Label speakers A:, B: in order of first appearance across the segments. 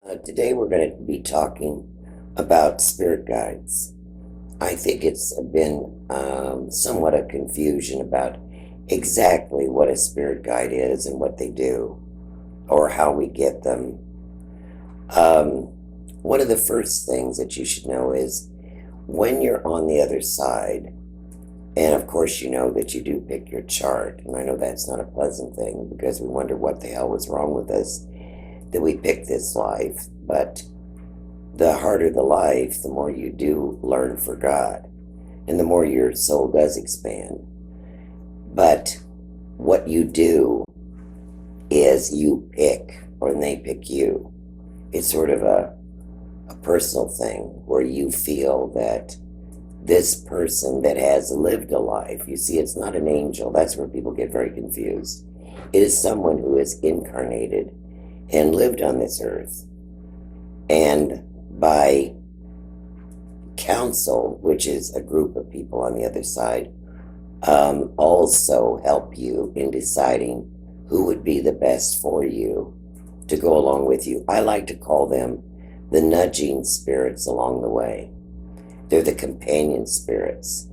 A: Today we're going to be talking about spirit guides. I think it's been somewhat a confusion about exactly what a spirit guide is and what they do or how we get them. Um, One of the first things that you should know is when you're on the other side, and of course you know that you do pick your chart, and I know that's not a pleasant thing because we wonder what the hell was wrong with us that we picked this life, but the harder the life, the more you do learn for God, and the more your soul does expand. But what you do is you pick, or they pick you. It's sort of a personal thing where you feel that this person that has lived a life, you see, it's not an angel. That's where people get very confused. It is someone who is incarnated and lived on this earth. And by council, which is a group of people on the other side, also help you in deciding who would be the best for you to go along with you. I like to call them the nudging spirits along the way. They're the companion spirits.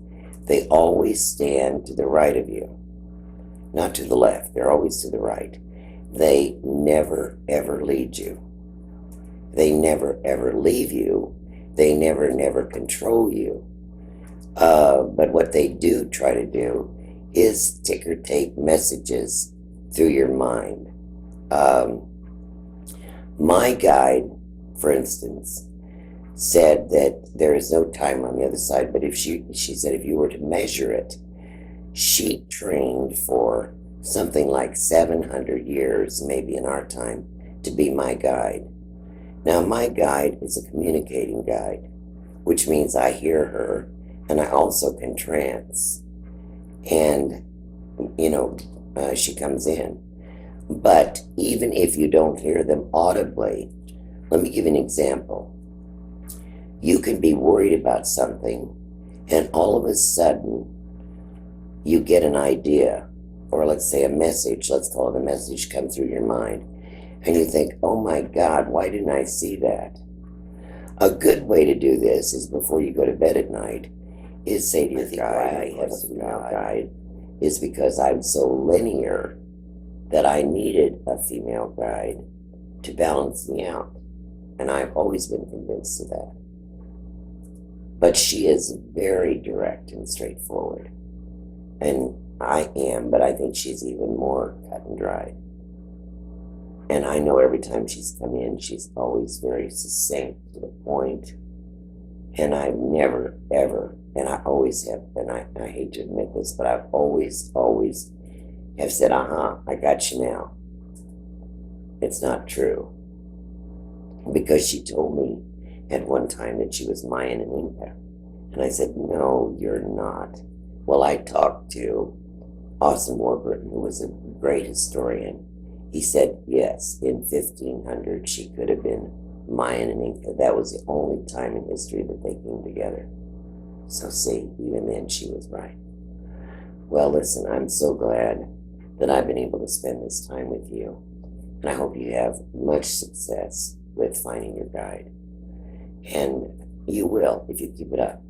A: They always stand to the right of you, not to the left. They're always to the right. They never, ever lead you. They never, ever leave you. They never, never control you. But what they do try to do is ticker tape messages through your mind. My guide, for instance, said that there is no time on the other side, but if she said if you were to measure it, she trained for something like 700 years, maybe in our time, to be my guide. Now, my guide is a communicating guide, which means I hear her and I also can trance. And, she comes in. But even if you don't hear them audibly, let me give you an example. You can be worried about something, and all of a sudden, you get an idea, or let's say a message, let's call it a message, come through your mind, and you think, oh my God, why didn't I see that? A good way to do this is before you go to bed at night, is say to your guide, I have a female guide, is because I'm so linear that I needed a female guide to balance me out. And I've always been convinced of that. But she is very direct and straightforward. And I am, but I think she's even more cut and dried. And I know every time she's come in, she's always very succinct to the point. And I've never, ever, and I always have, and I hate to admit this, but I've always have said, I got you now. It's not true. Because she told me at one time that she was Mayan and Inca. And I said, no, you're not. Well, I talked to Austin Warburton, who was a great historian. He said, yes, in 1500, she could have been Mayan and Inca. That was the only time in history that they came together. So see, even then she was right. Well, listen, I'm so glad that I've been able to spend this time with you. And I hope you have much success with finding your guide. And you will if you keep it up.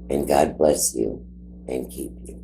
A: And God bless you and keep you.